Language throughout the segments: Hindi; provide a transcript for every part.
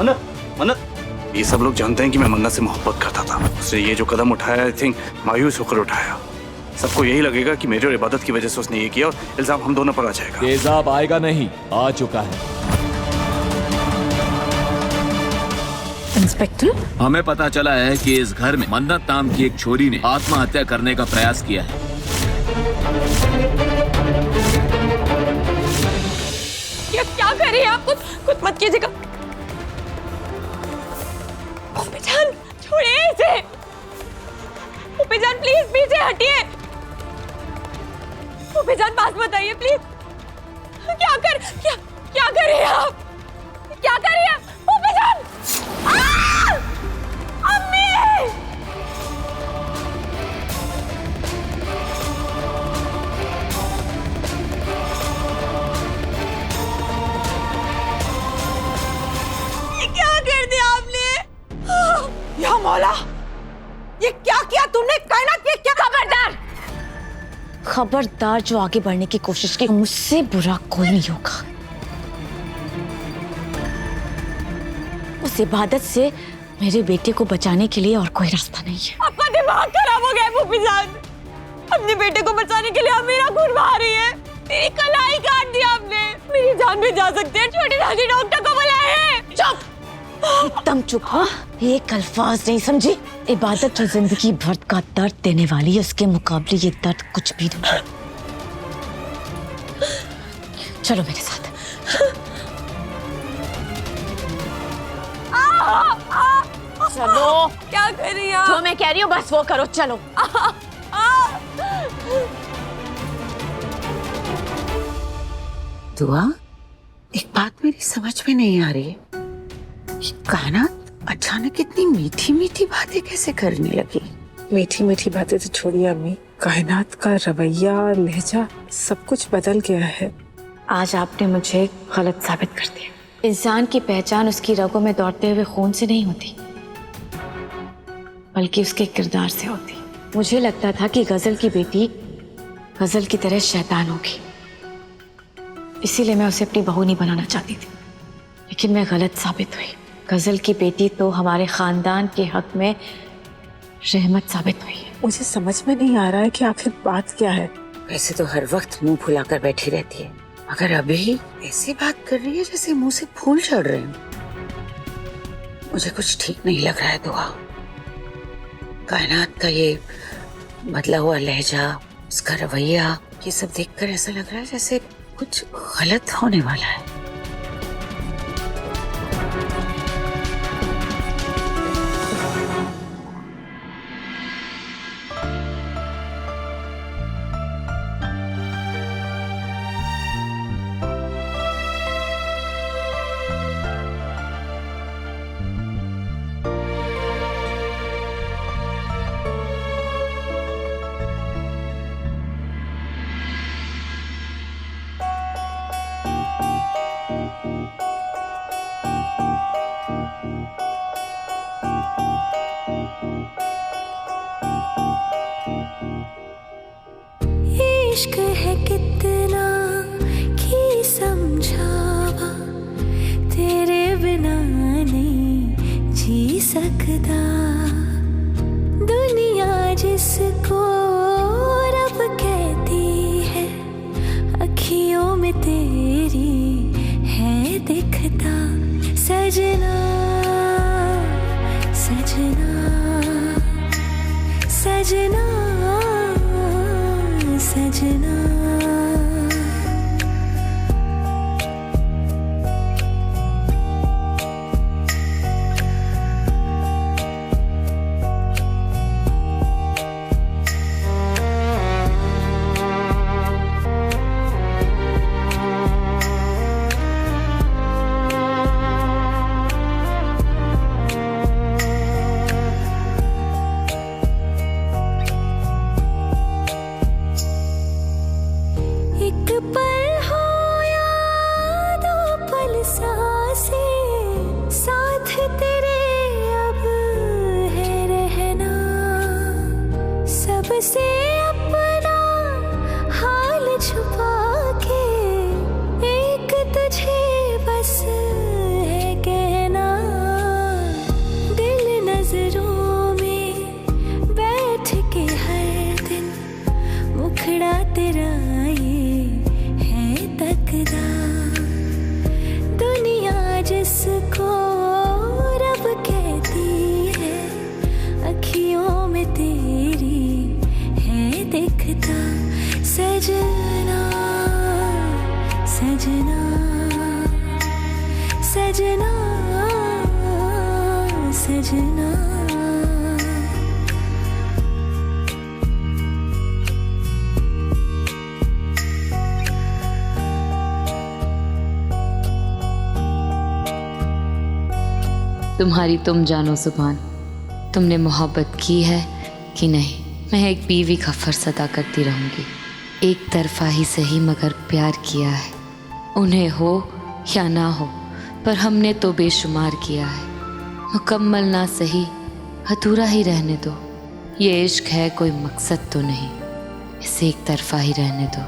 मन्नत, मन्नत, ये सब लोग जानते हैं कि मैं मन्नत से मोहब्बत करता था। उसने ये जो कदम उठाया, आई थिंक मायूस होकर उठाया। सबको यही लगेगा कि मेरी और इबादत की वजह से उसने ये किया और इल्जाम हम दोनों पर आ जाएगा। तेजाब आएगा नहीं, आ चुका है। इंस्पेक्टर, हमें पता चला है कि इस घर में मन्नत नाम की एक छोरी ने आत्महत्या करने का प्रयास किया है। क्या कर रही हैं आप? कुछ मत कीजिएगा। जान, छोड़िए इसे। जान प्लीज पीछे हटिए। जान पास मत आइए प्लीज। क्या कर रही हैं आप? क्या कर रही हैं? जान, अम्मी! क्या कर दिया आपने? या मौला, ये क्या किया तुमने? कायनात, ये क्या? खबरदार जो आगे बढ़ने की कोशिश की, मुझसे बुरा कोई नहीं होगा। उस इबादत से मेरे बेटे को बचाने के लिए और कोई रास्ता नहीं है। आपका दिमाग खराब हो गया है फूफी जान। अपने बेटे को बचाने के लिए आप मेरा खून बहा रही है। मेरी कलाई काट दी आपने। मेरी जान भी जा सकती है। छोटी दादी डॉक्टर को बुलाए। चुप, एकदम चुप। हाँ, एक अल्फाज नहीं समझी। इबादत जो जिंदगी भर का दर्द देने वाली है, उसके मुकाबले ये दर्द कुछ भी नहीं। चलो मेरे साथ। चलो। क्या कर रही है? जो मैं कह रही हूँ बस वो करो। चलो। दुआ, एक बात मेरी समझ में नहीं आ रही है। कायनात अचानक इतनी मीठी मीठी बातें कैसे करने लगी? मीठी मीठी बातें तो छोड़िए अम्मी, कायनात का रवैया, लहजा सब कुछ बदल गया है। आज आपने मुझे गलत साबित कर दिया। इंसान की पहचान उसकी रगों में दौड़ते हुए खून से नहीं होती, बल्कि उसके किरदार से होती। मुझे लगता था कि गजल की बेटी गजल की तरह शैतान होगी, इसीलिए मैं उसे अपनी बहू नहीं बनाना चाहती थी। लेकिन मैं गलत साबित हुई। गजल की बेटी तो हमारे खानदान के हक में रहमत साबित हुई है। मुझे समझ में नहीं आ रहा है कि आखिर बात क्या है। वैसे तो हर वक्त मुंह फुलाकर बैठी रहती है, मगर अभी ऐसी बात कर रही है जैसे मुंह से फूल झड़ रहे हैं। मुझे कुछ ठीक नहीं लग रहा है दुआ। कायनात का ये बदला हुआ लहजा, उसका रवैया, ये सब देखकर ऐसा लग रहा है जैसे कुछ गलत होने वाला है। इश्क है कितना कि समझावा, तेरे बिना नहीं जी सकता। दुनिया जिसको रब कहती है, अखियों में तेरी है दिखता। सजना सजना सजना सजना। सजना सजना। तुम्हारी तुम जानो सुभान, तुमने मोहब्बत की है कि नहीं। मैं एक बीवी का फर्ज अदा करती रहूंगी। एक तरफा ही सही मगर प्यार किया है, उन्हें हो या ना हो, पर हमने तो बेशुमार किया है। मुकम्मल ना सही, अधूरा ही रहने दो। ये इश्क है, कोई मकसद तो नहीं, इसे एक तरफा ही रहने दो।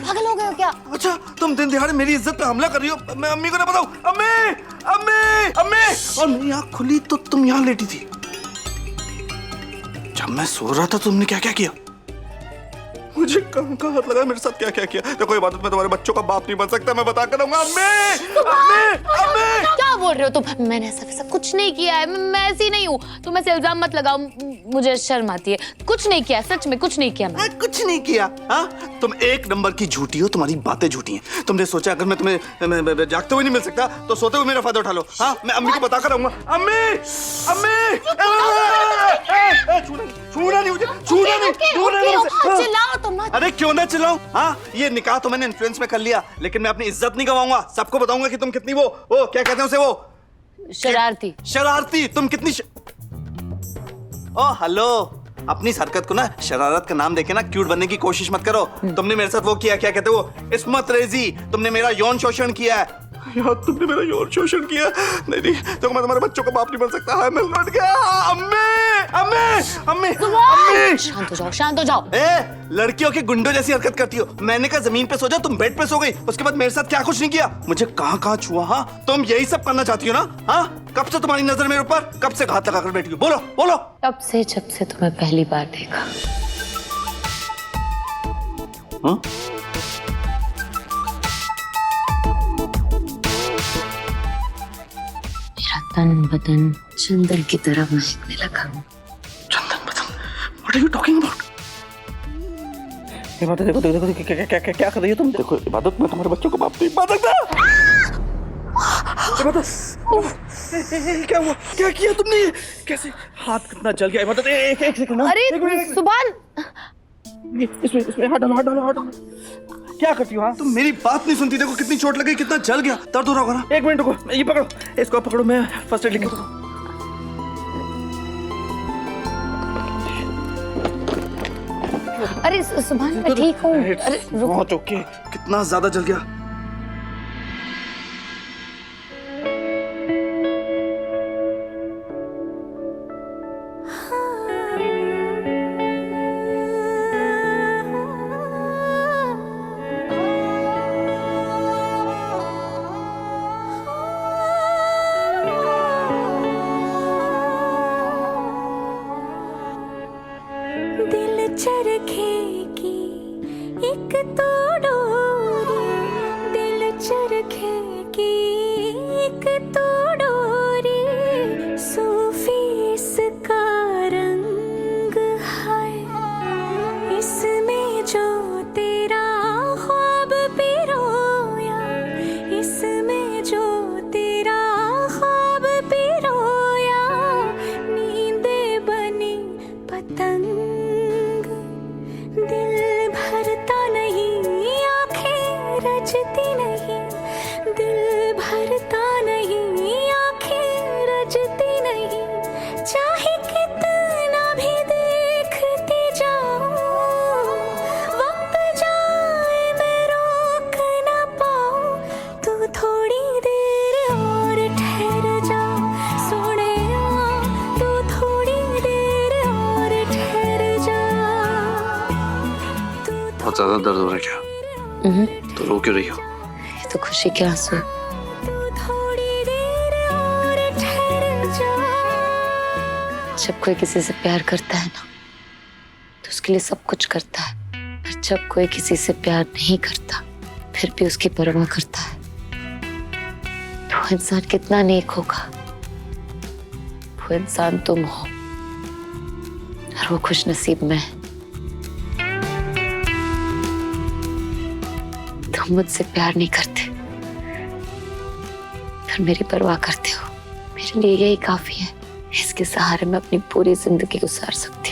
पागल हो गए हो क्या? अच्छा, तुम दिन दिहाड़े मेरी इज्जत पे हमला कर रही हो। मैं अम्मी को ना बताऊं? अम्मी, अम्मी, अम्मी! और मेरी आँख खुली तो तुम यहाँ लेटी थी। जब मैं सो रहा था तुमने क्या क्या किया? मुझे कहाँ हाथ लगा, मेरे साथ क्या क्या किया? देखो इबादत, मैं तुम्हारे बच्चों का बाप नहीं बन सकता, मैं बता कर रहूंगा। अम्मी, अम्मी, अम्मी! क्या बोल रहे हो तुम? मैंने ऐसा वैसा कुछ नहीं किया है, मैं ऐसी नहीं हूँ। तुम ऐसे इल्जाम मत लगाओ, मुझे शर्म आती है। कुछ नहीं किया, सच में कुछ नहीं किया मैंने। कुछ नहीं किया? हाँ, तुम एक नंबर की झूठी हो, तुम्हारी बातें झूठी हैं। तुमने सोचा अगर मैं तुम्हें जागते हुए नहीं मिल सकता तो सोते हुए मेरा फायदा उठा लो। हाँ, मैं अम्मी को बता कर रहूंगा। अम्मी, अम्मी! छूना नहीं मुझे, छूना नहीं, दूर रहना मुझसे। चिल्लाओ तुम मत। अरे क्यों ना चिल्लाऊं? हाँ, ये निकाह तो मैंने इन्फ्लुएंस में कर लिया, लेकिन मैं अपनी इज्जत नहीं गवाऊंगा। सबको बताऊंगा कि तुम कितनी वो क्या कहते हैं उसे, वो शरारती। शरारती। तुम कितनी ओ हेलो, अपनी हरकत को ना शरारत का नाम देके ना क्यूट बनने की कोशिश मत करो। तुमने मेरे साथ वो किया, क्या कहते वो, इस्मत रेजी। तुमने मेरा यौन शोषण किया है। यार, तुमने मेरा यौन शोषण किया। नहीं, तो मैं तुम्हारे बच्चों का बाप नहीं बन सकता। है, मैं लौट गया। अम्मी, अम्मी, अम्मी, अम्मी! शांत हो जाओ, शांत हो जाओ। लड़कियों के गुंडों जैसी हरकत करती हो। मैंने कहा जमीन पे सो जाओ, तुम बेड पे सो गई। उसके बाद मेरे साथ क्या कुछ नहीं किया। मुझे कहाँ छुआ? हाँ, तुम यही सब करना चाहती हो ना? हाँ, कब से तुम्हारी नजर मेरे ऊपर, कब से घात लगाकर बैठी हो? बोलो, बोलो। तब से जब से तुम्हें पहली बार देखा। हाँ? मेरा तन बदन चंदन की तरह महकने लगा। चंदन बदन? What are you talking about? इबादत, देखो देखो देखो क्या कर रही हो तुम? देखो इबादत, मैं तुम्हारे बच्चों को बाप नहीं बन सकता। इबादत, क्या हुआ? क्या किया तुमने? कैसे? हाथ कितना जल गया इबादत? एक सेकंड। अरे सुभान, इसमें हाथ डालो, हाथ डालो, हाथ डालो। क्या करती हो? हाँ, तुम मेरी बात नहीं सुनती। देखो कितनी चोट लगी, कितना जल गया, दर्द हो रहा होगा ना। एक मिनट रुको, ये पकड़ो, इसको पकड़ो, मैं फर्स्ट एड लिख देता हूँ। अरे सुभान, मैं ठीक हूँ। अरे रुको। बहुत ओके। कितना ज्यादा जल गया? दिल चरखे की एक तो डोरी, दिल चरखे की एक तो डोरी, सूफी इसका रंग है, इसमें जो तेरा ख्वाब पिरोया, इसमें जो तेरा ख्वाब पिरोया, नींदे बनी पतंग, दिल भरता नहीं, आंखें रजती नहीं, दिल भरता नहीं, आंखें रजती नहीं, चाहे बहुत ज्यादा दर्द हो रहा है क्या? तो रो क्यों रही हो? ये तो खुशी के आंसू है। तू थोड़ी देर और ठहर जा। जब कोई किसी से प्यार करता है ना तो उसके लिए सब कुछ करता है, पर जब कोई किसी से प्यार नहीं करता फिर भी उसकी परवाह करता है तो वो इंसान कितना नेक होगा। वो इंसान तुम हो और वो खुश नसीब मैं। तुम मुझसे प्यार नहीं करते पर मेरी परवाह करते हो। मेरे लिए यही काफी है। इसके सहारे मैं अपनी पूरी जिंदगी गुजार सकती हूँ।